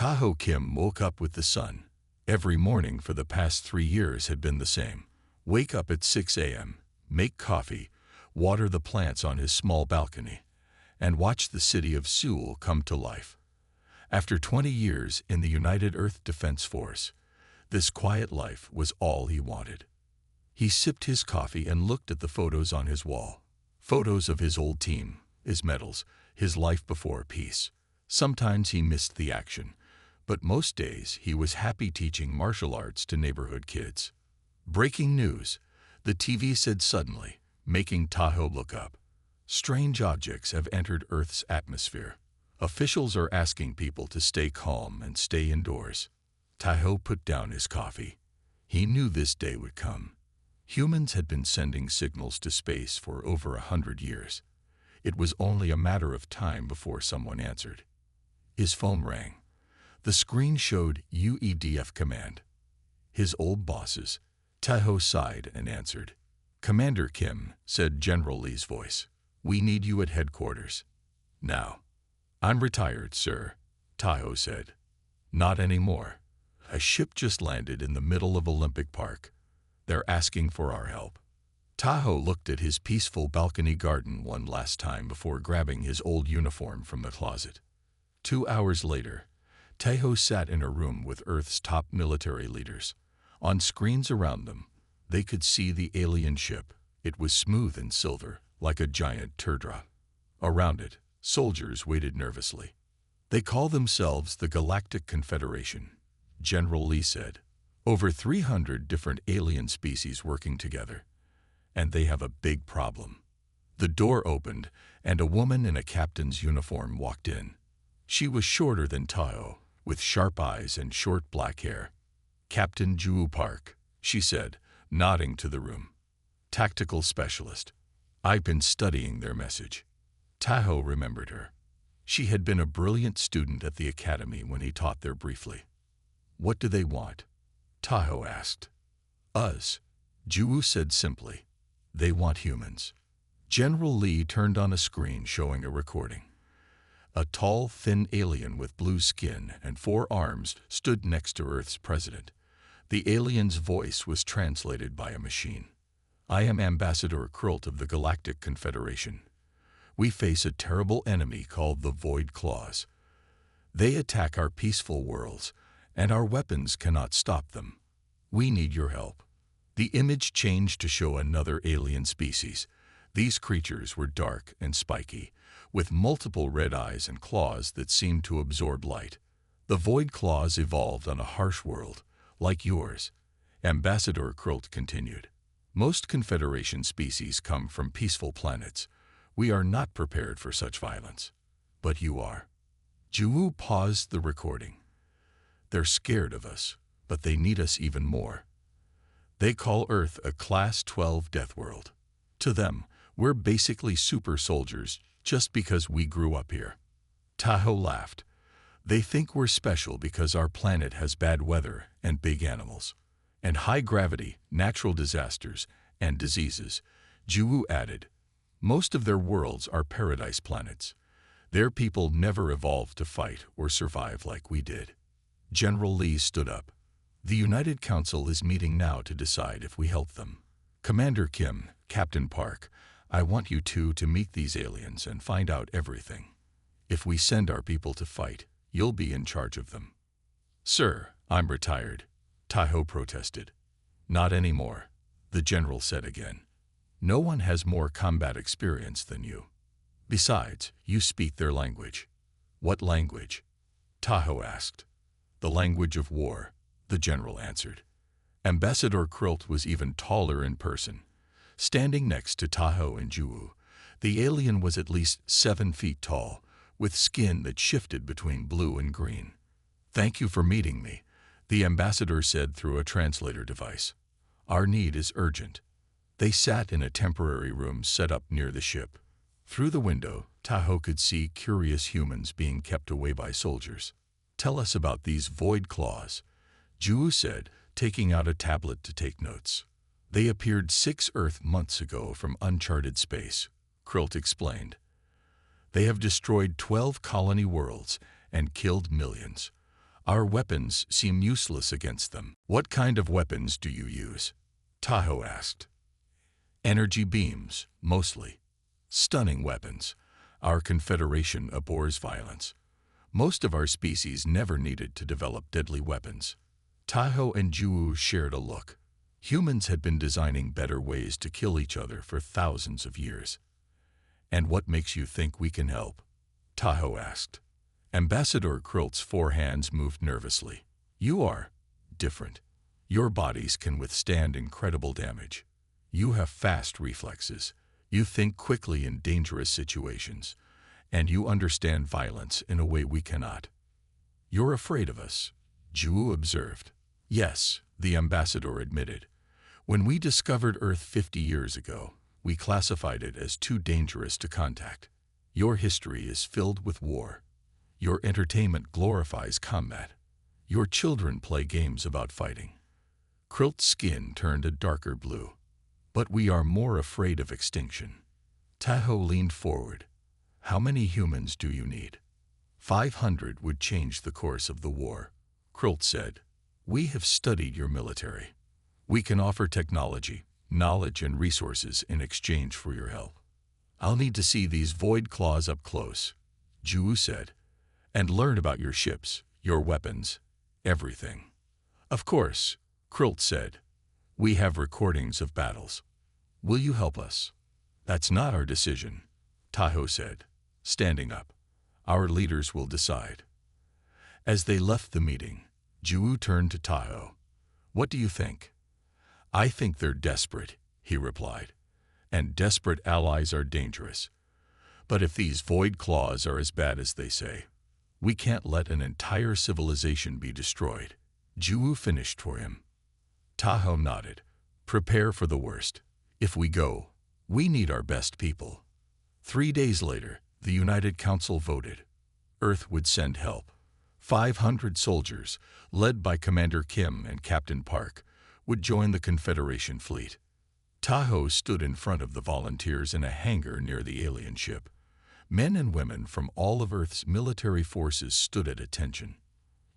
Tahoe Kim woke up with the sun. Every morning for the past 3 years had been the same. Wake up at 6 a.m., make coffee, water the plants on his small balcony, and watch the city of Seoul come to life. After 20 years in the United Earth Defense Force, this quiet life was all he wanted. He sipped his coffee and looked at the photos on his wall. Photos of his old team, his medals, his life before peace. Sometimes he missed the action, but most days he was happy teaching martial arts to neighborhood kids. Breaking news, the TV said suddenly, making Tahoe look up. Strange objects have entered Earth's atmosphere. Officials are asking people to stay calm and stay indoors. Tahoe put down his coffee. He knew this day would come. Humans had been sending signals to space for over 100 years. It was only a matter of time before someone answered. His phone rang. The screen showed UEDF command. His old bosses. Tahoe sighed and answered. "Commander Kim," said General Lee's voice. "We need you at headquarters. Now." "I'm retired, sir," Tahoe said. "Not anymore. A ship just landed in the middle of Olympic Park. They're asking for our help." Tahoe looked at his peaceful balcony garden one last time before grabbing his old uniform from the closet. 2 hours later, Tahoe sat in a room with Earth's top military leaders. On screens around them, they could see the alien ship. It was smooth and silver, like a giant teardrop. Around it, soldiers waited nervously. "They call themselves the Galactic Confederation," General Lee said. "Over 300 different alien species working together. And they have a big problem." The door opened, and a woman in a captain's uniform walked in. She was shorter than Tahoe, with sharp eyes and short black hair. "Captain Ju Park," she said, nodding to the room. "Tactical specialist. I've been studying their message." Tahoe remembered her. She had been a brilliant student at the academy when he taught there briefly. "What do they want?" Tahoe asked. "Us," Ju said simply. "They want humans." General Lee turned on a screen showing a recording. A tall, thin alien with blue skin and 4 arms stood next to Earth's president. The alien's voice was translated by a machine. "I am Ambassador Krult of the Galactic Confederation. We face a terrible enemy called the Void Claws. They attack our peaceful worlds, and our weapons cannot stop them. We need your help." The image changed to show another alien species. These creatures were dark and spiky, with multiple red eyes and claws that seemed to absorb light. "The Void Claws evolved on a harsh world, like yours," Ambassador Krult continued. "Most Confederation species come from peaceful planets. We are not prepared for such violence. But you are." Ju paused the recording. "They're scared of us, but they need us even more. They call Earth a Class 12 death world. To them, we're basically super soldiers just because we grew up here." Tahoe laughed. "They think we're special because our planet has bad weather and big animals, and high gravity, natural disasters, and diseases." Ju added, "Most of their worlds are paradise planets. Their people never evolved to fight or survive like we did." General Lee stood up. "The United Council is meeting now to decide if we help them. Commander Kim, Captain Park, I want you two to meet these aliens and find out everything. If we send our people to fight, you'll be in charge of them." "Sir, I'm retired," Tahoe protested. "Not anymore," the general said again. "No one has more combat experience than you. Besides, you speak their language." "What language?" Tahoe asked. "The language of war," the general answered. Ambassador Krult was even taller in person. Standing next to Tahoe and Ju, the alien was at least 7 feet tall, with skin that shifted between blue and green. "Thank you for meeting me," the ambassador said through a translator device. "Our need is urgent." They sat in a temporary room set up near the ship. Through the window, Tahoe could see curious humans being kept away by soldiers. "Tell us about these Void Claws," Ju said, taking out a tablet to take notes. "They appeared 6 Earth months ago from uncharted space," Krult explained. "They have destroyed 12 colony worlds and killed millions. Our weapons seem useless against them. What kind of weapons do you use? Tahoe asked. Energy beams, mostly. Stunning weapons. Our Confederation abhors violence. Most of our species never needed to develop deadly weapons. Tahoe and Juwu shared a look. Humans had been designing better ways to kill each other for thousands of years. And what makes you think we can help? Tahoe asked. Ambassador Krylt's 4 hands moved nervously. You are different. Your bodies can withstand incredible damage. You have fast reflexes. You think quickly in dangerous situations. And you understand violence in a way we cannot. You're afraid of us, Juwu observed. Yes, the ambassador admitted. When we discovered Earth 50 years ago, we classified it as too dangerous to contact. Your history is filled with war. Your entertainment glorifies combat. Your children play games about fighting. Krylt's skin turned a darker blue. But we are more afraid of extinction. Tahoe leaned forward. How many humans do you need? 500 would change the course of the war, Krylt said. We have studied your military. We can offer technology, knowledge, and resources in exchange for your help. I'll need to see these void claws up close, Juwu said, and learn about your ships, your weapons, everything. Of course, Krylt said. We have recordings of battles. Will you help us? That's not our decision, Tahoe said, standing up. Our leaders will decide. As they left the meeting, Juwu turned to Tahoe. What do you think? I think they're desperate, he replied. And desperate allies are dangerous. But if these void claws are as bad as they say, we can't let an entire civilization be destroyed. Juwu finished for him. Tahoe nodded. Prepare for the worst. If we go, we need our best people. 3 days later, the United Council voted. Earth would send help. 500 soldiers, led by Commander Kim and Captain Park, would join the Confederation fleet. Tahoe stood in front of the volunteers in a hangar near the alien ship. Men and women from all of Earth's military forces stood at attention.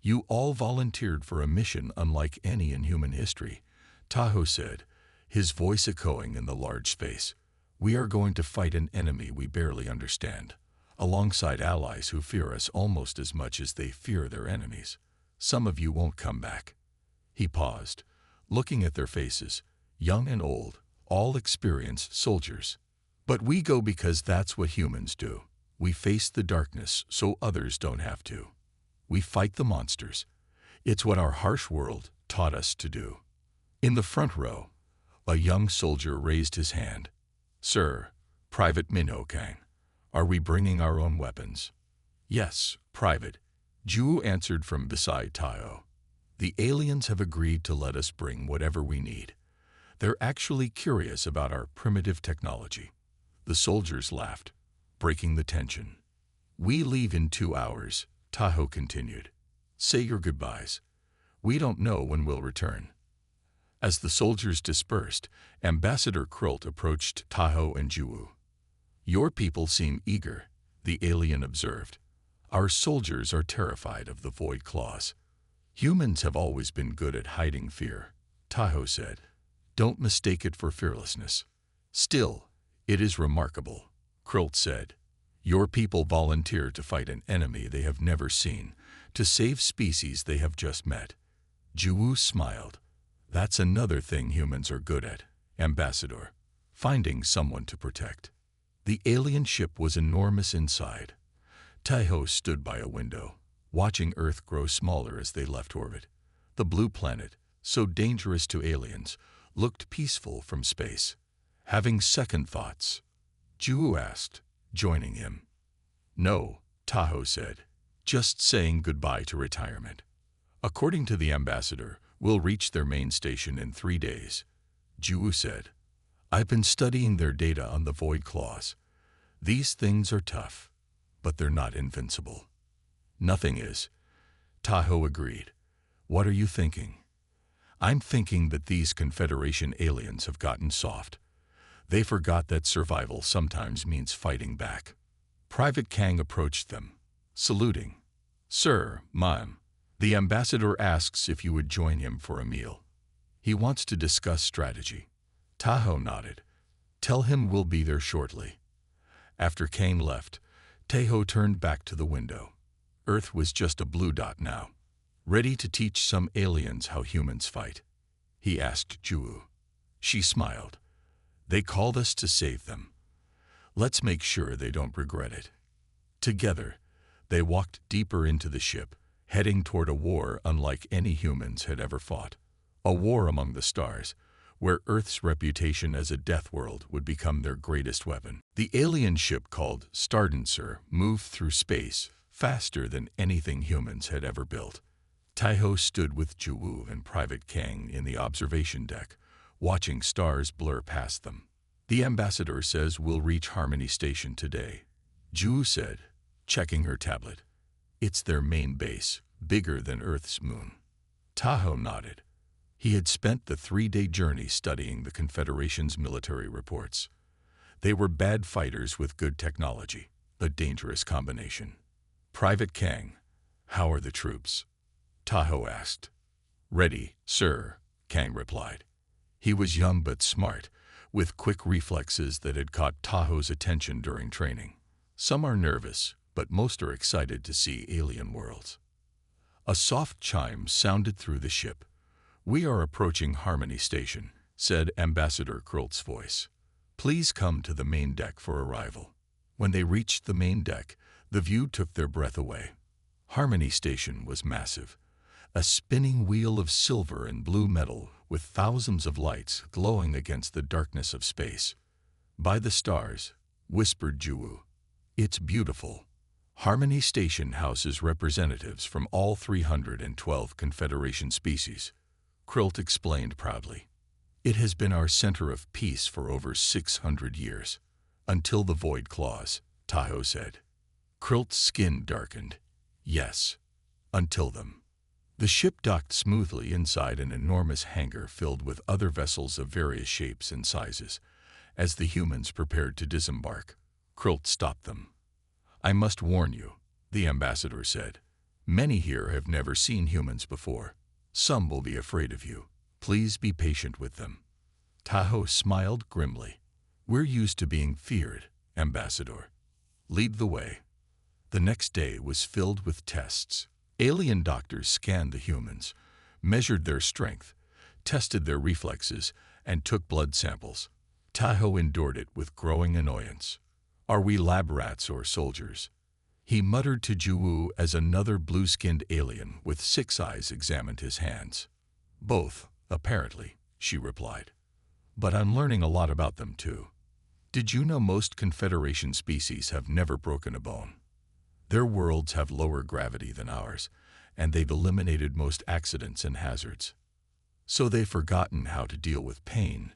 You all volunteered for a mission unlike any in human history, Tahoe said, his voice echoing in the large space. We are going to fight an enemy we barely understand, alongside allies who fear us almost as much as they fear their enemies. Some of you won't come back. He paused, looking at their faces, young and old, all experienced soldiers. But we go because that's what humans do. We face the darkness so others don't have to. We fight the monsters. It's what our harsh world taught us to do. In the front row, a young soldier raised his hand. Sir, Private Minho Kang, are we bringing our own weapons? Yes, Private, Juwu answered from beside Tahoe. The aliens have agreed to let us bring whatever we need. They're actually curious about our primitive technology. The soldiers laughed, breaking the tension. We leave in 2 hours, Tahoe continued. Say your goodbyes. We don't know when we'll return. As the soldiers dispersed, Ambassador Krylt approached Tahoe and Juwu. Your people seem eager, the alien observed. Our soldiers are terrified of the void claws. Humans have always been good at hiding fear, Tahoe said. Don't mistake it for fearlessness. Still, it is remarkable, Krylt said. Your people volunteer to fight an enemy they have never seen, to save species they have just met. Juwu smiled. That's another thing humans are good at, Ambassador. Finding someone to protect. The alien ship was enormous inside. Tahoe stood by a window, watching Earth grow smaller as they left orbit. The blue planet, so dangerous to aliens, looked peaceful from space. Having second thoughts, Juwu asked, joining him. No, Tahoe said, just saying goodbye to retirement. According to the ambassador, we'll reach their main station in 3 days. Juwu said, I've been studying their data on the void claws. These things are tough, but they're not invincible. Nothing is. Tahoe agreed. What are you thinking? I'm thinking that these Confederation aliens have gotten soft. They forgot that survival sometimes means fighting back. Private Kang approached them, saluting. Sir, Ma'am, The ambassador asks if you would join him for a meal. He wants to discuss strategy. Tahoe nodded. Tell him we'll be there shortly. After Kane left, Tahoe turned back to the window. Earth was just a blue dot now. Ready to teach some aliens how humans fight? He asked Juwu. She smiled. They called us to save them. Let's make sure they don't regret it. Together, they walked deeper into the ship, heading toward a war unlike any humans had ever fought. A war among the stars, where Earth's reputation as a death world would become their greatest weapon. The alien ship called Stardancer moved through space faster than anything humans had ever built. Tahoe stood with Juwu and Private Kang in the observation deck, watching stars blur past them. The ambassador says we'll reach Harmony Station today, Juwu said, checking her tablet. It's their main base, bigger than Earth's moon. Tahoe nodded. He had spent the 3-day journey studying the Confederation's military reports. They were bad fighters with good technology, a dangerous combination. Private Kang, how are the troops? Tahoe asked. Ready, sir, Kang replied. He was young but smart, with quick reflexes that had caught Tahoe's attention during training. Some are nervous, but most are excited to see alien worlds. A soft chime sounded through the ship. We are approaching Harmony Station, said Ambassador Krult's voice. Please come to the main deck for arrival. When they reached the main deck, the view took their breath away. Harmony Station was massive, a spinning wheel of silver and blue metal with thousands of lights glowing against the darkness of space. By the stars, whispered Juwu. It's beautiful. Harmony Station houses representatives from all 312 Confederation species. Krult explained proudly. It has been our center of peace for over 600 years. Until the Void Claws, Tahoe said. Krult's skin darkened. Yes, until them. The ship docked smoothly inside an enormous hangar filled with other vessels of various shapes and sizes. As the humans prepared to disembark, Krult stopped them. I must warn you, the ambassador said. Many here have never seen humans before. Some will be afraid of you. Please be patient with them. Tahoe smiled grimly. We're used to being feared, ambassador. Lead the way. The next day was filled with tests. Alien doctors scanned the humans, measured their strength, tested their reflexes, and took blood samples. Tahoe endured it with growing annoyance. Are we lab rats or soldiers? He muttered to Juwu as another blue-skinned alien with 6 eyes examined his hands. Both, apparently, she replied. But I'm learning a lot about them too. Did you know most Confederation species have never broken a bone? Their worlds have lower gravity than ours, and they've eliminated most accidents and hazards. So they've forgotten how to deal with pain,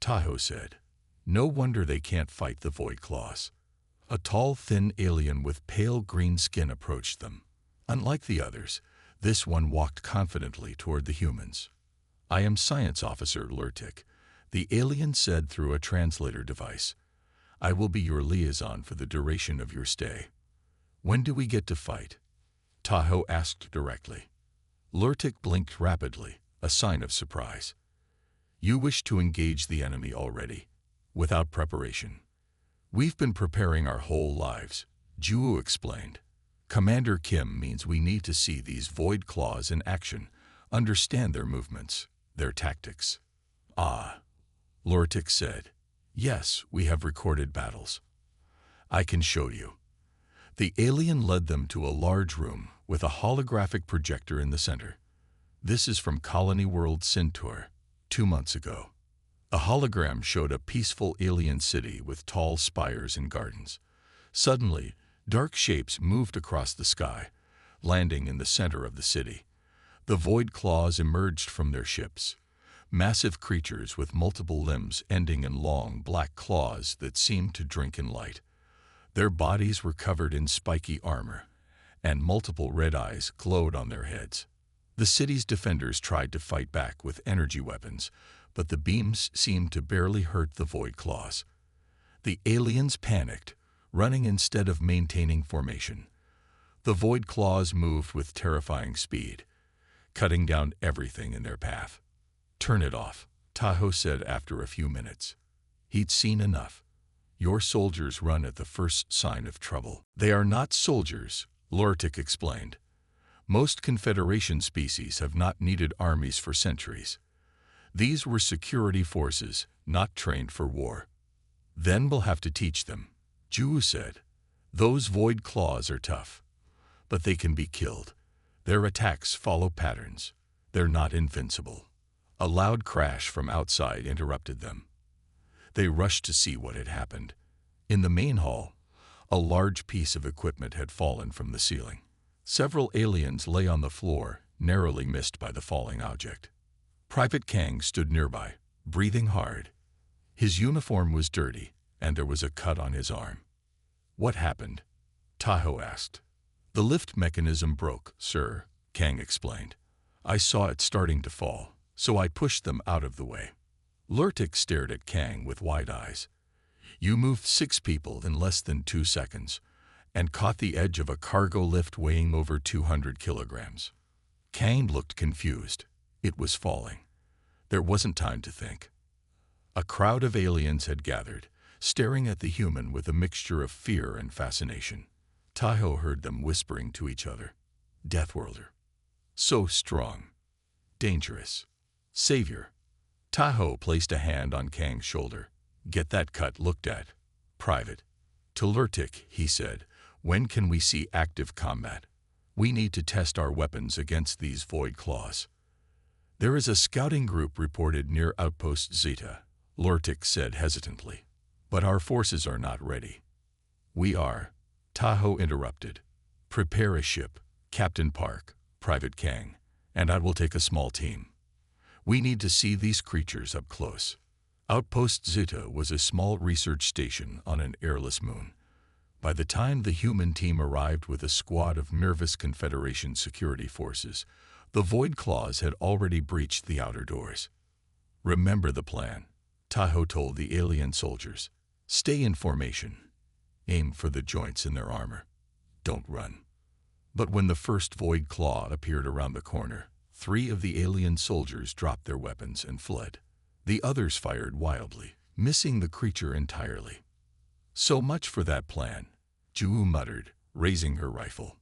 Tahoe said. No wonder they can't fight the Void Claws. A tall, thin alien with pale green skin approached them. Unlike the others, this one walked confidently toward the humans. I am Science Officer Lurtik, the alien said through a translator device. I will be your liaison for the duration of your stay. When do we get to fight? Tahoe asked directly. Lurtik blinked rapidly, a sign of surprise. You wish to engage the enemy already, without preparation. We've been preparing our whole lives, Juwu explained. Commander Kim means we need to see these Void Claws in action, understand their movements, their tactics. Ah, Lurtik said. Yes, we have recorded battles. I can show you. The alien led them to a large room with a holographic projector in the center. This is from Colony World Centaur, 2 months ago. A hologram showed a peaceful alien city with tall spires and gardens. Suddenly, dark shapes moved across the sky, landing in the center of the city. The Void Claws emerged from their ships, massive creatures with multiple limbs ending in long black claws that seemed to drink in light. Their bodies were covered in spiky armor, and multiple red eyes glowed on their heads. The city's defenders tried to fight back with energy weapons, but the beams seemed to barely hurt the Void Claws. The aliens panicked, running instead of maintaining formation. The void claws moved with terrifying speed, cutting down everything in their path. "Turn it off," Tahoe said after a few minutes. He'd seen enough. "Your soldiers run at the first sign of trouble." "They are not soldiers," Lortic explained. "Most Confederation species have not needed armies for centuries. These were security forces, not trained for war." "Then we'll have to teach them," Ju said. "Those void claws are tough, but they can be killed. Their attacks follow patterns. They're not invincible." A loud crash from outside interrupted them. They rushed to see what had happened. In the main hall, a large piece of equipment had fallen from the ceiling. Several aliens lay on the floor, narrowly missed by the falling object. Private Kang stood nearby, breathing hard. His uniform was dirty, and there was a cut on his arm. "What happened?" Tahoe asked. "The lift mechanism broke, sir," Kang explained. "I saw it starting to fall, so I pushed them out of the way." Lurtic stared at Kang with wide eyes. "You moved 6 people in less than 2 seconds, and caught the edge of a cargo lift weighing over 200 kilograms. Kang looked confused. It was falling. There wasn't time to think. A crowd of aliens had gathered, staring at the human with a mixture of fear and fascination. Tahoe heard them whispering to each other. "Deathworlder. So strong. Dangerous. Savior." Tahoe placed a hand on Kang's shoulder. "Get that cut looked at, Private." To Lurtic, he said, "When can we see active combat? We need to test our weapons against these void claws." "There is a scouting group reported near Outpost Zeta," Lurtic said hesitantly. "But our forces are not ready." "We are," Tahoe interrupted. "Prepare a ship, Captain Park, Private Kang, and I will take a small team. We need to see these creatures up close." Outpost Zeta was a small research station on an airless moon. By the time the human team arrived with a squad of nervous Confederation security forces, the Void Claws had already breached the outer doors. "Remember the plan," Tahoe told the alien soldiers. "Stay in formation. Aim for the joints in their armor. Don't run." But when the first Void Claw appeared around the corner, 3 of the alien soldiers dropped their weapons and fled. The others fired wildly, missing the creature entirely. "So much for that plan," Ju muttered, raising her rifle.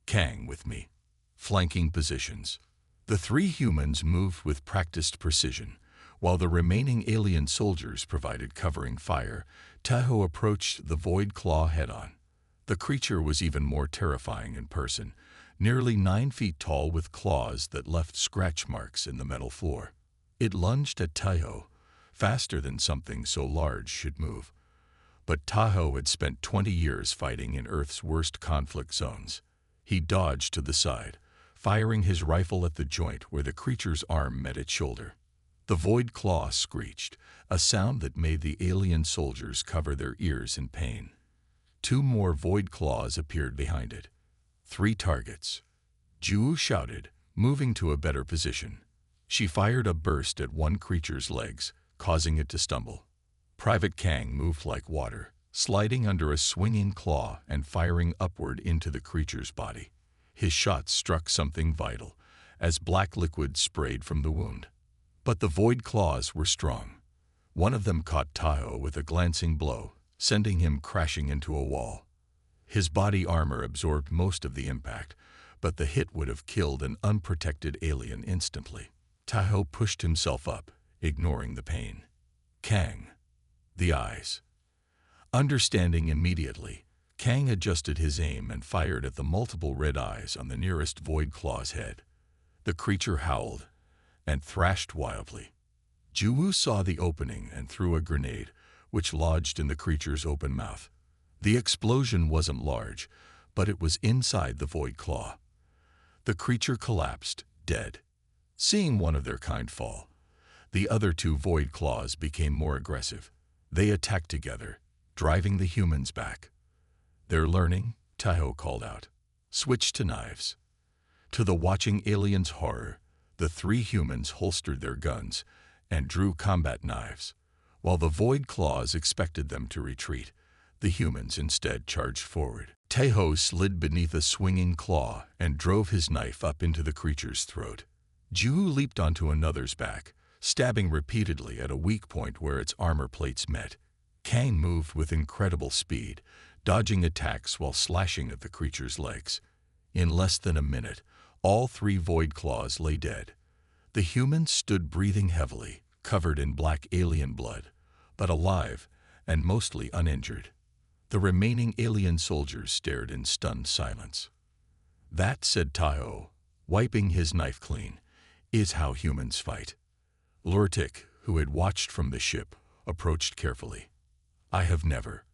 "Kang with me." Flanking positions. The 3 humans moved with practiced precision, while the remaining alien soldiers provided covering fire. Tahoe approached the Void Claw head-on. The creature was even more terrifying in person, nearly 9 feet tall with claws that left scratch marks in the metal floor. It lunged at Tahoe, faster than something so large should move. But Tahoe had spent 20 years fighting in Earth's worst conflict zones. He dodged to the side, firing his rifle at the joint where the creature's arm met its shoulder. The Void Claw screeched, a sound that made the alien soldiers cover their ears in pain. 2 more Void Claws appeared behind it. 3 targets. Ju shouted, moving to a better position. She fired a burst at one creature's legs, causing it to stumble. Private Kang moved like water, sliding under a swinging claw and firing upward into the creature's body. His shots struck something vital, as black liquid sprayed from the wound. But the Void Claws were strong. One of them caught Tahoe with a glancing blow, sending him crashing into a wall. His body armor absorbed most of the impact, but the hit would have killed an unprotected alien instantly. Tahoe pushed himself up, ignoring the pain. Kang. The eyes. Understanding immediately, Kang adjusted his aim and fired at the multiple red eyes on the nearest Void Claw's head. The creature howled and thrashed wildly. Ju saw the opening and threw a grenade, which lodged in the creature's open mouth. The explosion wasn't large, but it was inside the Void Claw. The creature collapsed, dead. Seeing one of their kind fall, the other 2 Void Claws became more aggressive. They attacked together, driving the humans back. "They're learning," Tahoe called out. "Switch to knives." To the watching aliens' horror, the 3 humans holstered their guns and drew combat knives. While the Void Claws expected them to retreat, the humans instead charged forward. Tahoe slid beneath a swinging claw and drove his knife up into the creature's throat. Ju leaped onto another's back, stabbing repeatedly at a weak point where its armor plates met. Kang moved with incredible speed, dodging attacks while slashing at the creature's legs. In less than a minute, all three void claws lay dead. The humans stood breathing heavily, covered in black alien blood, but alive and mostly uninjured. The remaining alien soldiers stared in stunned silence. "That," said Tahoe, wiping his knife clean, "is how humans fight." Lurtik, who had watched from the ship, approached carefully. "I have never.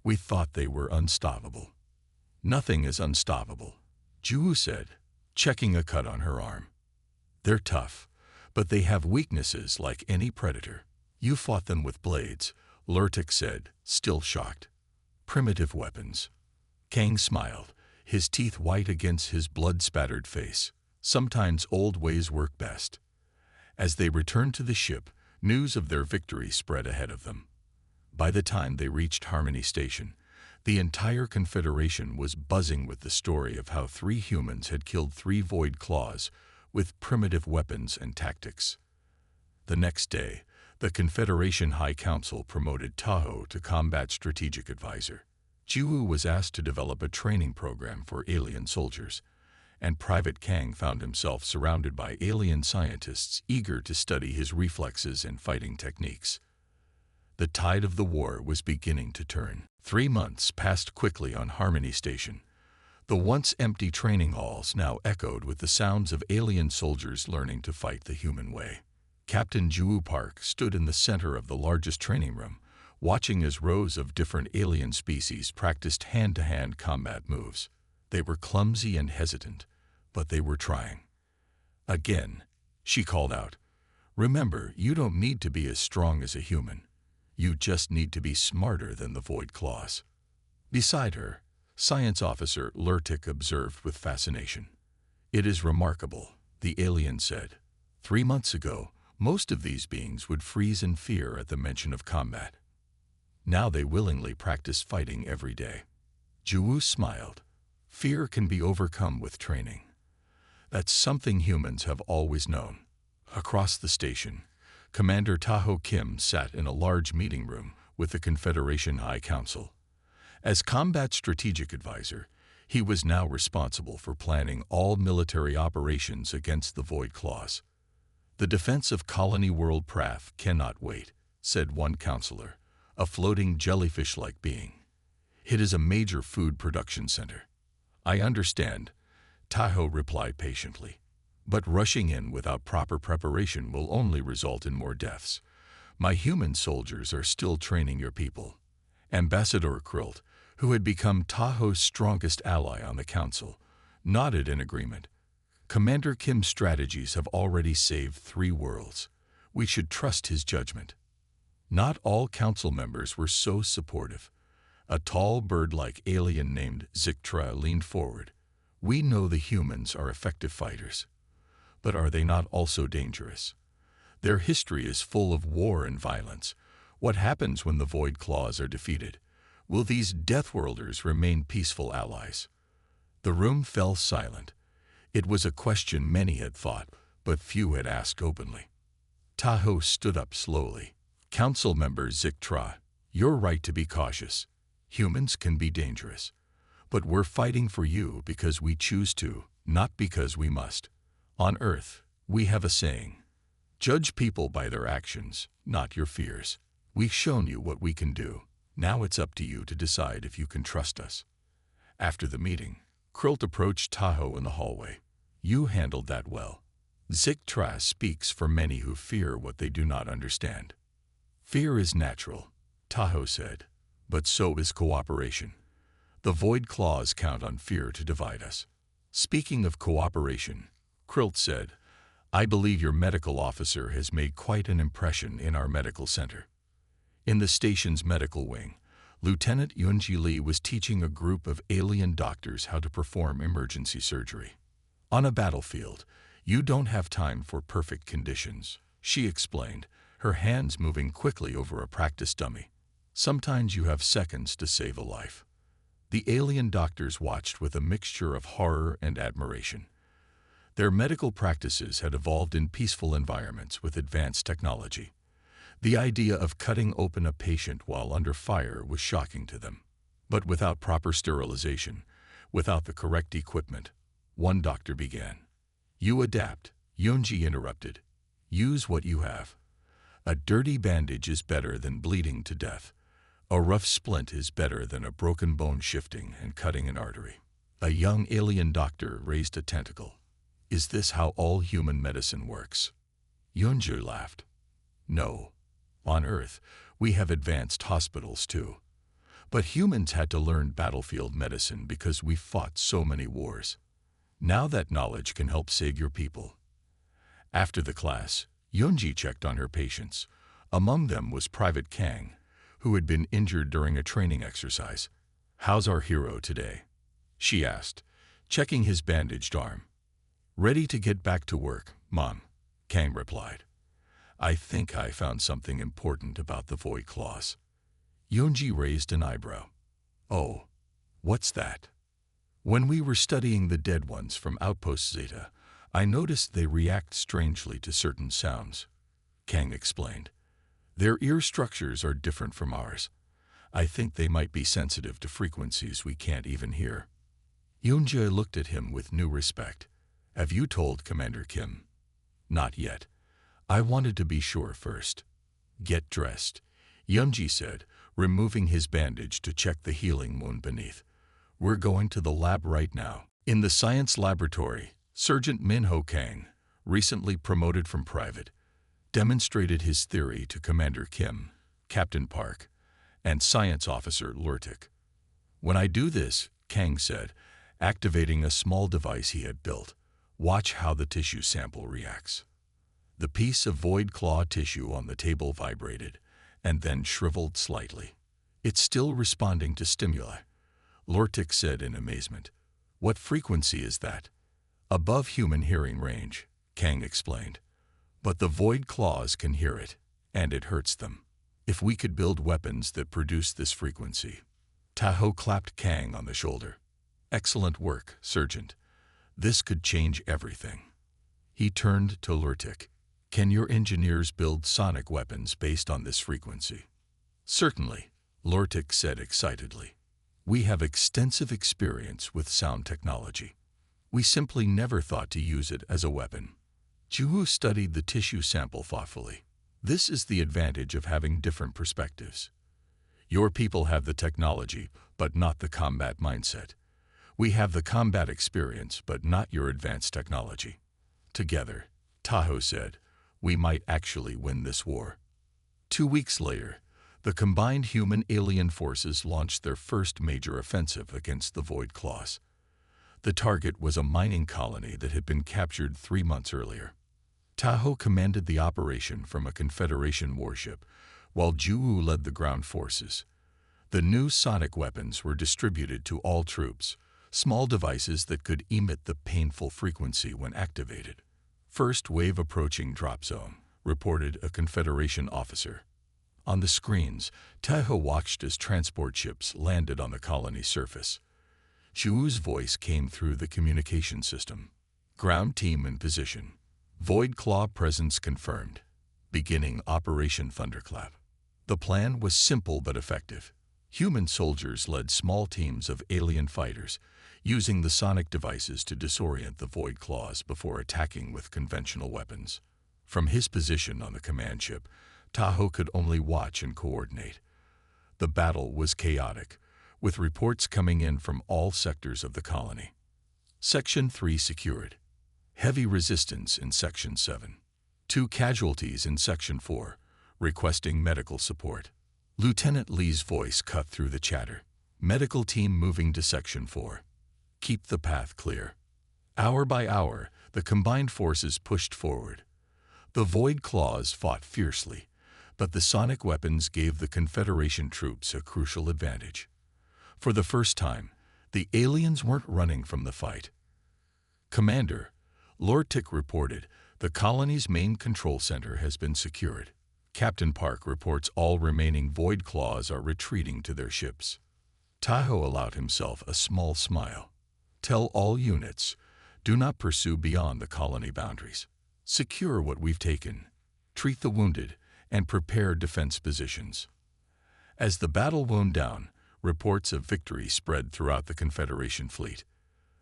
We thought they were unstoppable." "Nothing is unstoppable," Ju said, checking a cut on her arm. "They're tough, but they have weaknesses like any predator." "You fought them with blades," Lurtik said, still shocked. "Primitive weapons." Kang smiled, his teeth white against his blood-spattered face. "Sometimes old ways work best." As they returned to the ship, news of their victory spread ahead of them. By the time they reached Harmony Station, the entire Confederation was buzzing with the story of how 3 humans had killed 3 void claws with primitive weapons and tactics. The next day, the Confederation High Council promoted Tahoe to Combat Strategic Advisor. Ju was asked to develop a training program for alien soldiers, and Private Kang found himself surrounded by alien scientists eager to study his reflexes and fighting techniques. The tide of the war was beginning to turn. 3 months passed quickly on Harmony Station. The once empty training halls now echoed with the sounds of alien soldiers learning to fight the human way. Captain Ju Park stood in the center of the largest training room, watching as rows of different alien species practiced hand-to-hand combat moves. They were clumsy and hesitant, but they were trying. "Again," she called out. "Remember, you don't need to be as strong as a human. You just need to be smarter than the Void Claws." Beside her, Science Officer Lurtik observed with fascination. "It is remarkable," the alien said. 3 months ago, most of these beings would freeze in fear at the mention of combat. Now they willingly practice fighting every day." Ju smiled. "Fear can be overcome with training. That's something humans have always known." Across the station, Commander Tahoe Kim sat in a large meeting room with the Confederation High Council. As Combat Strategic Advisor, he was now responsible for planning all military operations against the Void Claws. "The defense of Colony World Prath cannot wait," said one counselor, a floating jellyfish-like being. "It is a major food production center." "I understand," Tahoe replied patiently. "But rushing in without proper preparation will only result in more deaths. My human soldiers are still training your people." Ambassador Krilt, who had become Tahoe's strongest ally on the council, nodded in agreement. "Commander Kim's strategies have already saved 3 worlds. We should trust his judgment." Not all council members were so supportive. A tall bird-like alien named Ziktra leaned forward. "We know the humans are effective fighters. But are they not also dangerous? Their history is full of war and violence. What happens when the Void Claws are defeated? Will these Deathworlders remain peaceful allies?" The room fell silent. It was a question many had thought, but few had asked openly. Tahoe stood up slowly. "Council member Ziktra, you're right to be cautious. Humans can be dangerous. But we're fighting for you because we choose to, not because we must. On Earth, we have a saying: judge people by their actions, not your fears. We've shown you what we can do. Now it's up to you to decide if you can trust us." After the meeting, Krilt approached Tahoe in the hallway. "You handled that well. Ziktra speaks for many who fear what they do not understand." "Fear is natural," Tahoe said, "but so is cooperation. The Void Claws count on fear to divide us." "Speaking of cooperation," Krilt said, "I believe your medical officer has made quite an impression in our medical center." In the station's medical wing, Lieutenant Yunji Lee was teaching a group of alien doctors how to perform emergency surgery. "On a battlefield, you don't have time for perfect conditions," she explained, her hands moving quickly over a practice dummy. "Sometimes you have seconds to save a life." The alien doctors watched with a mixture of horror and admiration. Their medical practices had evolved in peaceful environments with advanced technology. The idea of cutting open a patient while under fire was shocking to them. But without proper sterilization, without the correct equipment, one doctor began. "You adapt," Yunji interrupted. "Use what you have. A dirty bandage is better than bleeding to death. A rough splint is better than a broken bone shifting and cutting an artery." A young alien doctor raised a tentacle. "Is this how all human medicine works?" Yunji laughed. "No. On Earth, we have advanced hospitals too. But humans had to learn battlefield medicine because we fought so many wars. Now that knowledge can help save your people." After the class, Yunji checked on her patients. Among them was Private Kang, who had been injured during a training exercise. "How's our hero today?" she asked, checking his bandaged arm. "Ready to get back to work, Mom," Kang replied. "I think I found something important about the Void Claws." Yunji raised an eyebrow. "Oh, what's that?" "When we were studying the dead ones from Outpost Zeta, I noticed they react strangely to certain sounds," Kang explained. "Their ear structures are different from ours. I think they might be sensitive to frequencies we can't even hear." Yunji looked at him with new respect. "Have you told Commander Kim?" "Not yet. I wanted to be sure first." "Get dressed," Yunji said, removing his bandage to check the healing wound beneath. "We're going to the lab right now." In the science laboratory, Sergeant Minho Kang, recently promoted from private, demonstrated his theory to Commander Kim, Captain Park, and Science Officer Lurtik. "When I do this," Kang said, activating a small device he had built, "watch how the tissue sample reacts." The piece of void claw tissue on the table vibrated, and then shriveled slightly. "It's still responding to stimuli," Lurtik said in amazement. "What frequency is that?" "Above human hearing range," Kang explained. "But the void claws can hear it, and it hurts them. If we could build weapons that produce this frequency." Tahoe clapped Kang on the shoulder. "Excellent work, Sergeant. This could change everything." He turned to Lurtik. "Can your engineers build sonic weapons based on this frequency?" "Certainly," Lurtik said excitedly. "We have extensive experience with sound technology. We simply never thought to use it as a weapon." Juhu studied the tissue sample thoughtfully. "This is the advantage of having different perspectives. Your people have the technology, but not the combat mindset. We have the combat experience, but not your advanced technology. Together," Tahoe said, "we might actually win this war." 2 weeks later, the combined human-alien forces launched their first major offensive against the Void Claws. The target was a mining colony that had been captured 3 months earlier. Tahoe commanded the operation from a Confederation warship, while Juhu led the ground forces. The new sonic weapons were distributed to all troops, small devices that could emit the painful frequency when activated. "First wave approaching drop zone," reported a Confederation officer. On the screens, Tahoe watched as transport ships landed on the colony's surface. Juhu's voice came through the communication system. "Ground team in position. Void Claw presence confirmed. Beginning Operation Thunderclap." The plan was simple but effective. Human soldiers led small teams of alien fighters, using the sonic devices to disorient the Void Claws before attacking with conventional weapons. From his position on the command ship, Tahoe could only watch and coordinate. The battle was chaotic, with reports coming in from all sectors of the colony. Section 3 secured. Heavy resistance in Section 7. 2 casualties in Section 4, requesting medical support. Lieutenant Lee's voice cut through the chatter. "Medical team moving to Section 4. Keep the path clear." Hour by hour, the combined forces pushed forward. The Void Claws fought fiercely, but the sonic weapons gave the Confederation troops a crucial advantage. For the first time, the aliens weren't running from the fight. "Commander," Lurtik reported, "the colony's main control center has been secured. Captain Park reports all remaining Void Claws are retreating to their ships." Tahoe allowed himself a small smile. Tell all units, do not pursue beyond the colony boundaries. Secure what we've taken, treat the wounded, and prepare defense positions. As the battle wound down, reports of victory spread throughout the Confederation fleet.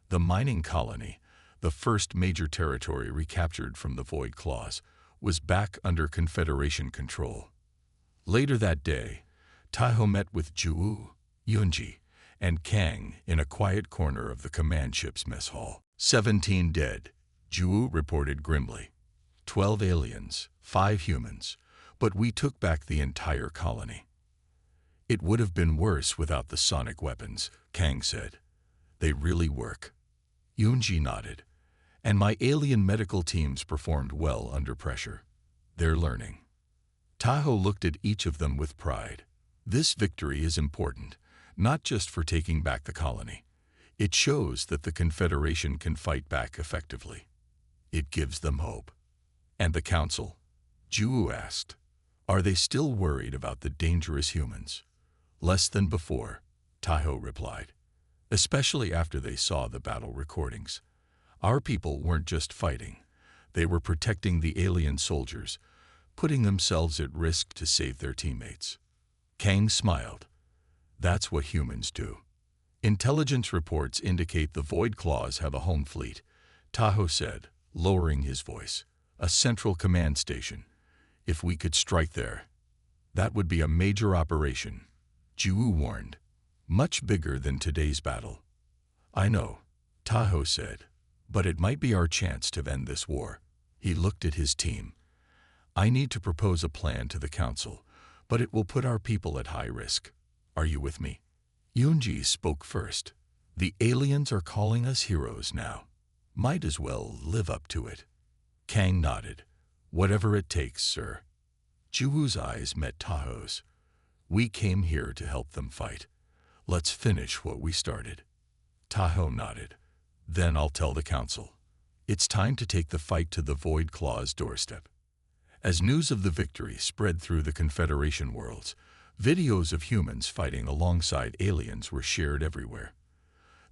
The mining colony, the first major territory recaptured from the Void Claws, was back under Confederation control. Later that day, Tahoe met with Ju, Yunji, and Kang in a quiet corner of the command ship's mess hall. 17 dead, Ju reported grimly. 12 aliens, 5 humans, but we took back the entire colony. It would have been worse without the sonic weapons, Kang said. They really work. Yunji nodded. And my alien medical teams performed well under pressure. They're learning. Tahoe looked at each of them with pride. This victory is important, not just for taking back the colony. It shows that the Confederation can fight back effectively. It gives them hope. And the Council? Ju asked. Are they still worried about the dangerous humans? Less than before, Tahoe replied. Especially after they saw the battle recordings. Our people weren't just fighting. They were protecting the alien soldiers, putting themselves at risk to save their teammates. Kang smiled. That's what humans do. Intelligence reports indicate the Void Claws have a home fleet, Tahoe said, lowering his voice. A central command station. If we could strike there, that would be a major operation. Ju warned. Much bigger than today's battle. I know, Tahoe said, but it might be our chance to end this war. He looked at his team. I need to propose a plan to the Council, but it will put our people at high risk. Are you with me? Yunji spoke first. The aliens are calling us heroes now. Might as well live up to it. Kang nodded. Whatever it takes, sir. Juwoo's eyes met Tahoe's. We came here to help them fight. Let's finish what we started. Tahoe nodded. Then I'll tell the Council. It's time to take the fight to the Void Claw's doorstep. As news of the victory spread through the Confederation worlds, videos of humans fighting alongside aliens were shared everywhere.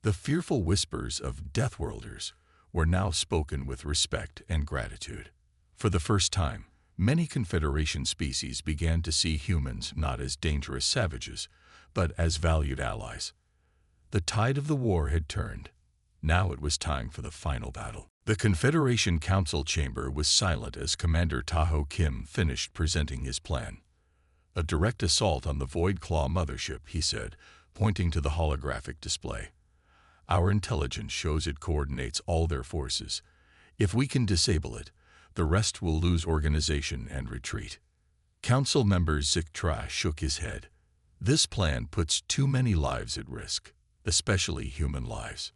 The fearful whispers of Deathworlders were now spoken with respect and gratitude. For the first time, many Confederation species began to see humans not as dangerous savages, but as valued allies. The tide of the war had turned. Now it was time for the final battle. The Confederation Council chamber was silent as Commander Tahoe Kim finished presenting his plan. A direct assault on the Void Claw mothership, he said, pointing to the holographic display. Our intelligence shows it coordinates all their forces. If we can disable it, the rest will lose organization and retreat. Council member Ziktra shook his head. This plan puts too many lives at risk, especially human lives.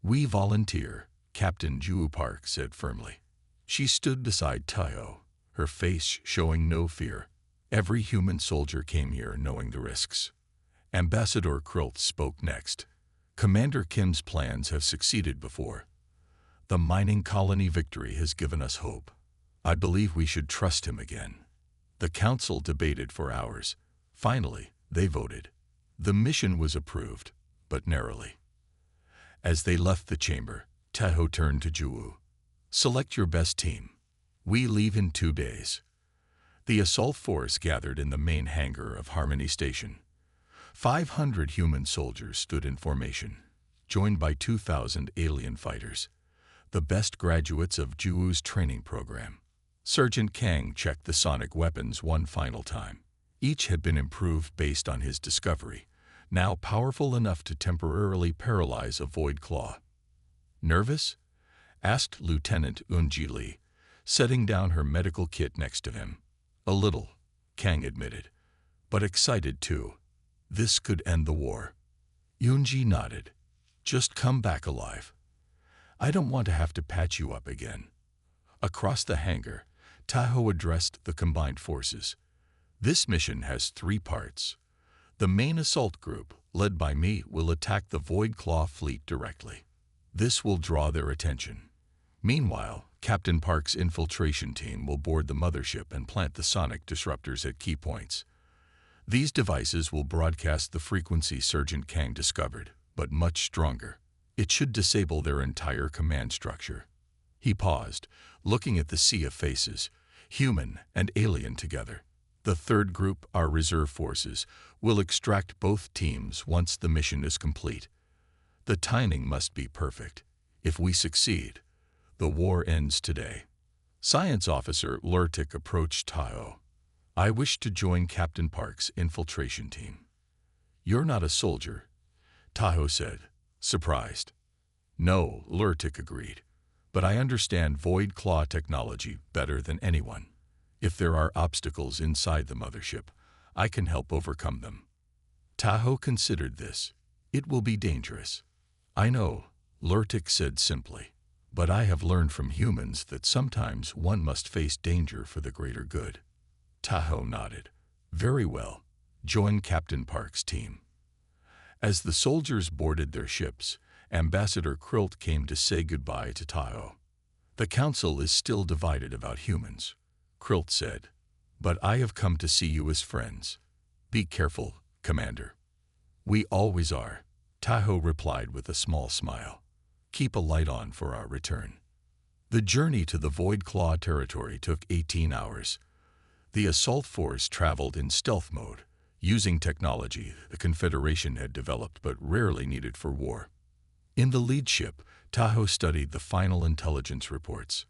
We volunteer, Captain Ju Park said firmly. She stood beside Tahoe, her face showing no fear. Every human soldier came here knowing the risks. Ambassador Krult spoke next. Commander Kim's plans have succeeded before. The mining colony victory has given us hope. I believe we should trust him again. The council debated for hours. Finally, they voted. The mission was approved, but narrowly. As they left the chamber, Tahoe turned to Juwoo. Select your best team. We leave in 2 days. The assault force gathered in the main hangar of Harmony Station. 500 human soldiers stood in formation, joined by 2,000 alien fighters, the best graduates of Juwoo's training program. Sergeant Kang checked the sonic weapons one final time. Each had been improved based on his discovery, now powerful enough to temporarily paralyze a Void Claw. Nervous? Asked Lieutenant Eunji Lee, setting down her medical kit next to him. A little, Kang admitted, but excited too. This could end the war. Eunji nodded. Just come back alive. I don't want to have to patch you up again. Across the hangar, Tahoe addressed the combined forces. This mission has 3 parts. The main assault group, led by me, will attack the Void Claw fleet directly. This will draw their attention. Meanwhile, Captain Park's infiltration team will board the mothership and plant the sonic disruptors at key points. These devices will broadcast the frequency Sergeant Kang discovered, but much stronger. It should disable their entire command structure. He paused, looking at the sea of faces, human and alien together. The third group, our reserve forces, will extract both teams once the mission is complete. The timing must be perfect. If we succeed, the war ends today. Science Officer Lurtik approached Tahoe. I wish to join Captain Park's infiltration team. You're not a soldier, Tahoe said, surprised. No, Lurtik agreed. But I understand Void Claw technology better than anyone. If there are obstacles inside the mothership, I can help overcome them. Tahoe considered this. It will be dangerous. I know, Lurtik said simply. But I have learned from humans that sometimes one must face danger for the greater good. Tahoe nodded. Very well. Join Captain Park's team. As the soldiers boarded their ships, Ambassador Krilt came to say goodbye to Tahoe. The council is still divided about humans, Krilt said. But I have come to see you as friends. Be careful, Commander. We always are, Tahoe replied with a small smile. Keep a light on for our return. The journey to the Void Claw territory took 18 hours. The assault force traveled in stealth mode, using technology the Confederation had developed but rarely needed for war. In the lead ship, Tahoe studied the final intelligence reports.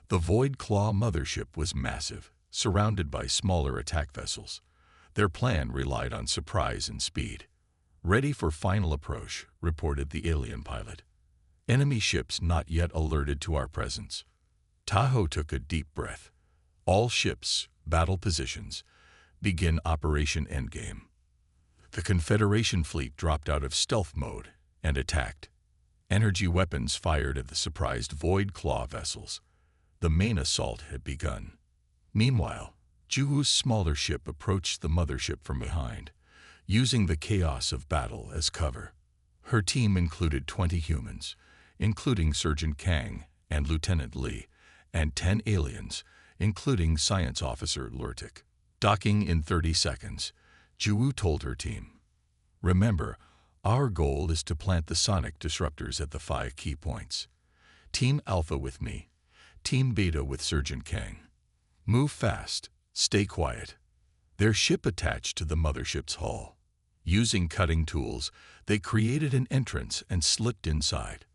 The Void Claw mothership was massive, surrounded by smaller attack vessels. Their plan relied on surprise and speed. Ready for final approach, reported the alien pilot. Enemy ships not yet alerted to our presence. Tahoe took a deep breath. All ships, battle positions, begin Operation Endgame. The Confederation fleet dropped out of stealth mode and attacked. Energy weapons fired at the surprised Void Claw vessels. The main assault had begun. Meanwhile, Juhu's smaller ship approached the mothership from behind, using the chaos of battle as cover. Her team included 20 humans, including Sergeant Kang and Lieutenant Lee, and 10 aliens, including Science Officer Lurtik. Docking in 30 seconds, Juhu told her team. Remember, our goal is to plant the sonic disruptors at the 5 key points. Team Alpha with me, Team Beta with Sergeant Kang. Move fast, stay quiet. Their ship attached to the mothership's hull. Using cutting tools, they created an entrance and slipped inside.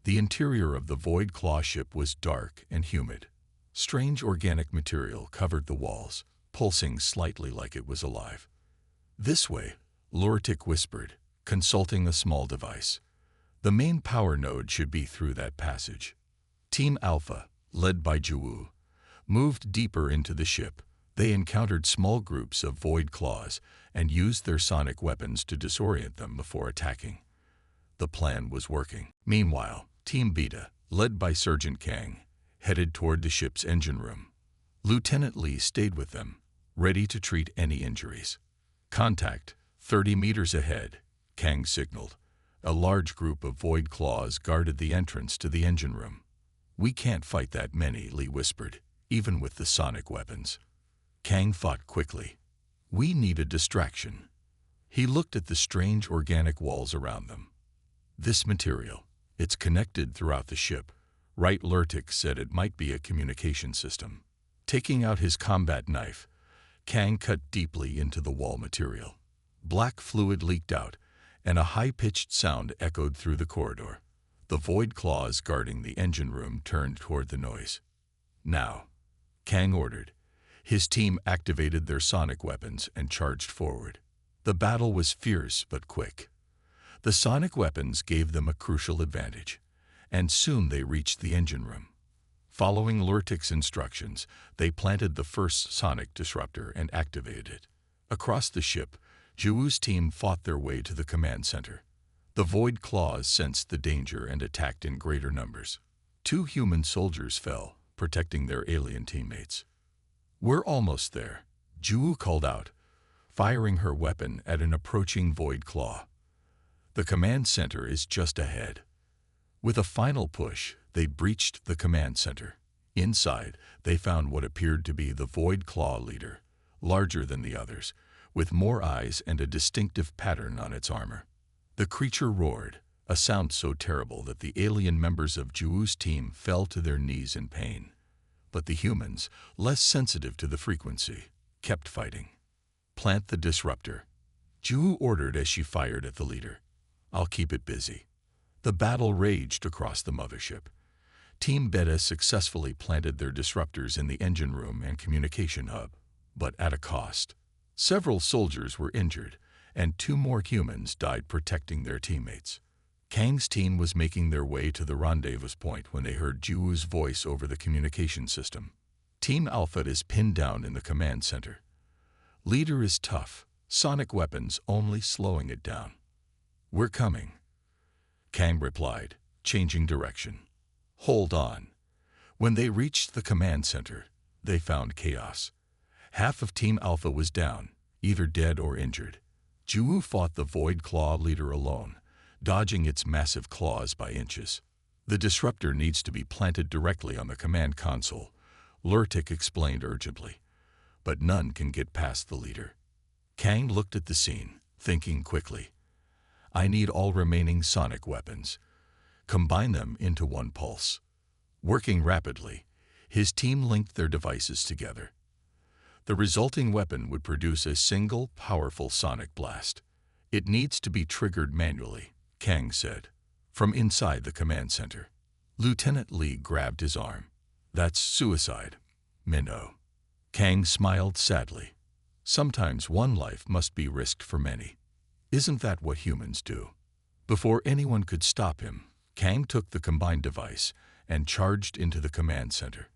The interior of the Void Claw ship was dark and humid. Strange organic material covered the walls, pulsing slightly like it was alive. This way, Lurtik whispered, consulting a small device. The main power node should be through that passage. Team Alpha, led by Juhu, moved deeper into the ship. They encountered small groups of Void Claws and used their sonic weapons to disorient them before attacking. The plan was working. Meanwhile, Team Beta, led by Sergeant Kang, headed toward the ship's engine room. Lieutenant Lee stayed with them, ready to treat any injuries. Contact, 30 meters ahead, Kang signaled. A large group of Void Claws guarded the entrance to the engine room. We can't fight that many, Lee whispered, even with the sonic weapons. Kang thought quickly. We need a distraction. He looked at the strange organic walls around them. This material, it's connected throughout the ship. Right, Lurtik said it might be a communication system. Taking out his combat knife, Kang cut deeply into the wall material. Black fluid leaked out, and a high-pitched sound echoed through the corridor. The Void Claws guarding the engine room turned toward the noise. Now, Kang ordered. His team activated their sonic weapons and charged forward. The battle was fierce but quick. The sonic weapons gave them a crucial advantage, and soon they reached the engine room. Following Lurtik's instructions, they planted the first sonic disruptor and activated it. Across the ship, Juhu's team fought their way to the command center. The Void Claws sensed the danger and attacked in greater numbers. 2 human soldiers fell, protecting their alien teammates. We're almost there, Juhu called out, firing her weapon at an approaching Void Claw. The command center is just ahead. With a final push, they breached the command center. Inside, they found what appeared to be the Void Claw leader, larger than the others, with more eyes and a distinctive pattern on its armor. The creature roared, a sound so terrible that the alien members of Juwu's team fell to their knees in pain. But the humans, less sensitive to the frequency, kept fighting. "Plant the disruptor," Juwu ordered as she fired at the leader. "I'll keep it busy." The battle raged across the mothership. Team Beta successfully planted their disruptors in the engine room and communication hub, but at a cost. Several soldiers were injured, and 2 more humans died protecting their teammates. Kang's team was making their way to the rendezvous point when they heard Juwu's voice over the communication system. "Team Alpha is pinned down in the command center. Leader is tough, sonic weapons only slowing it down." "We're coming," Kang replied, changing direction. "Hold on." When they reached the command center, they found chaos. Half of Team Alpha was down, either dead or injured. Juwu fought the Void Claw leader alone, dodging its massive claws by inches. "The disruptor needs to be planted directly on the command console," Lurtik explained urgently. "But none can get past the leader." Kang looked at the scene, thinking quickly. "I need all remaining sonic weapons. Combine them into one pulse." Working rapidly, his team linked their devices together. The resulting weapon would produce a single, powerful sonic blast. "It needs to be triggered manually," Kang said, from inside the command center. Lieutenant Lee grabbed his arm. "That's suicide, Minnow." Kang smiled sadly. "Sometimes one life must be risked for many. Isn't that what humans do?" Before anyone could stop him, Kang took the combined device and charged into the command center.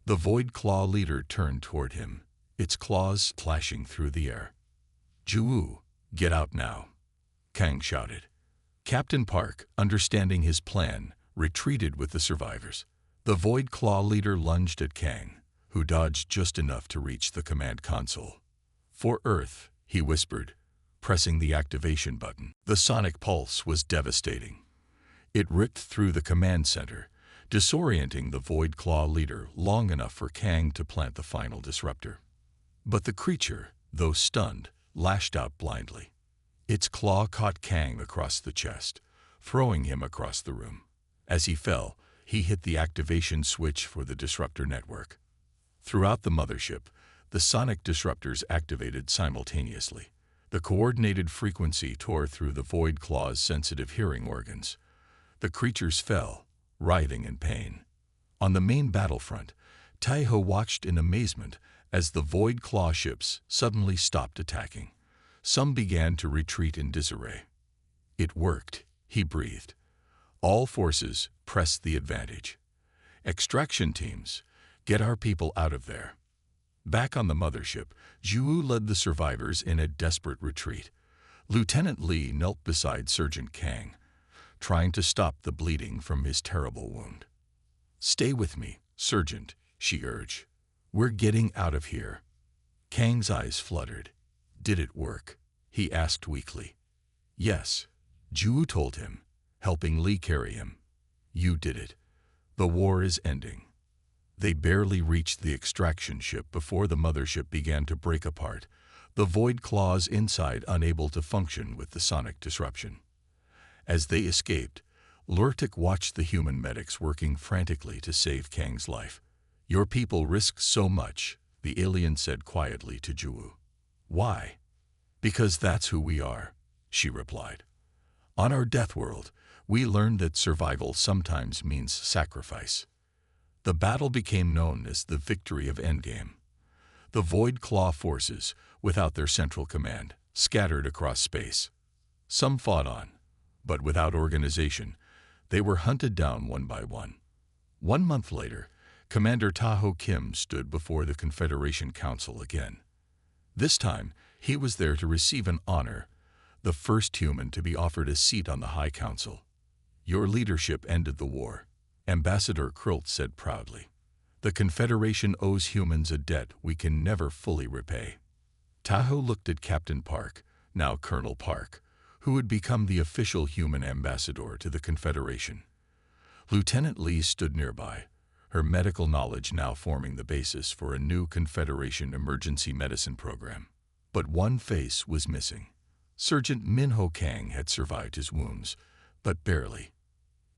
The Void Claw leader turned toward him, its claws flashing through the air. "Juwu, get out now," Kang shouted. Captain Park, understanding his plan, retreated with the survivors. The Void Claw leader lunged at Kang, who dodged just enough to reach the command console. "For Earth," he whispered, pressing the activation button. The sonic pulse was devastating. It ripped through the command center, disorienting the Void Claw leader long enough for Kang to plant the final disruptor. But the creature, though stunned, lashed out blindly. Its claw caught Kang across the chest, throwing him across the room. As he fell, he hit the activation switch for the disruptor network. Throughout the mothership, the sonic disruptors activated simultaneously. The coordinated frequency tore through the Void Claw's sensitive hearing organs. The creatures fell, writhing in pain. On the main battlefront, Taiho watched in amazement as the Void Claw ships suddenly stopped attacking. Some began to retreat in disarray. "It worked," he breathed. "All forces pressed the advantage. Extraction teams, get our people out of there." Back on the mothership, Juwu led the survivors in a desperate retreat. Lieutenant Lee knelt beside Sergeant Kang, trying to stop the bleeding from his terrible wound. "Stay with me, Sergeant," she urged. "We're getting out of here." Kang's eyes fluttered. "Did it work?" he asked weakly. "Yes," Juwu told him, helping Lee carry him. "You did it. The war is ending." They barely reached the extraction ship before the mothership began to break apart, the Void Claws inside unable to function with the sonic disruption. As they escaped, Lurtik watched the human medics working frantically to save Kang's life. "Your people risked so much," the alien said quietly to Juwu. "Why?" "Because that's who we are," she replied. "On our Deathworld, we learned that survival sometimes means sacrifice." The battle became known as the Victory of Endgame. The Void Claw forces, without their central command, scattered across space. Some fought on, but without organization, they were hunted down one by one. 1 month later, Commander Taho Kim stood before the Confederation Council again. This time, he was there to receive an honor, the first human to be offered a seat on the High Council. "Your leadership ended the war," Ambassador Krult said proudly. "The Confederation owes humans a debt we can never fully repay." Taho looked at Captain Park, now Colonel Park, who would become the official human ambassador to the Confederation. Lieutenant Lee stood nearby, her medical knowledge now forming the basis for a new Confederation emergency medicine program. But one face was missing. Sergeant Minho Kang had survived his wounds, but barely.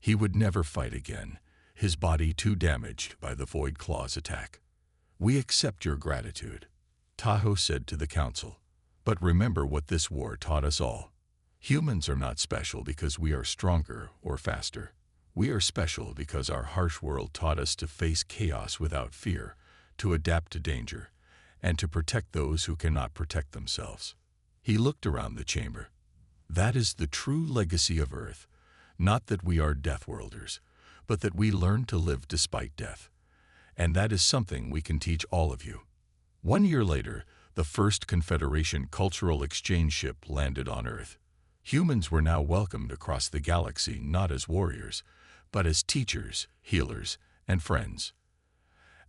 He would never fight again, his body too damaged by the Void Claw's attack. "We accept your gratitude," Tahoe said to the council. "But remember what this war taught us all. Humans are not special because we are stronger or faster. We are special because our harsh world taught us to face chaos without fear, to adapt to danger, and to protect those who cannot protect themselves." He looked around the chamber. "That is the true legacy of Earth. Not that we are Deathworlders, but that we learn to live despite death. And that is something we can teach all of you." 1 year later, the first Confederation cultural exchange ship landed on Earth. Humans were now welcomed across the galaxy not as warriors, but as teachers, healers, and friends.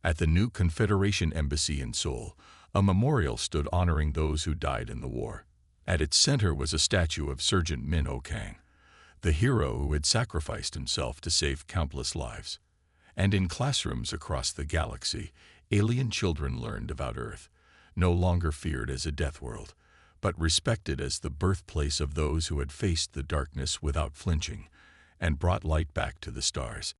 At the new Confederation embassy in Seoul, a memorial stood honoring those who died in the war. At its center was a statue of Sergeant Minho Kang, the hero who had sacrificed himself to save countless lives. And in classrooms across the galaxy, alien children learned about Earth, no longer feared as a death world, but respected as the birthplace of those who had faced the darkness without flinching and brought light back to the stars.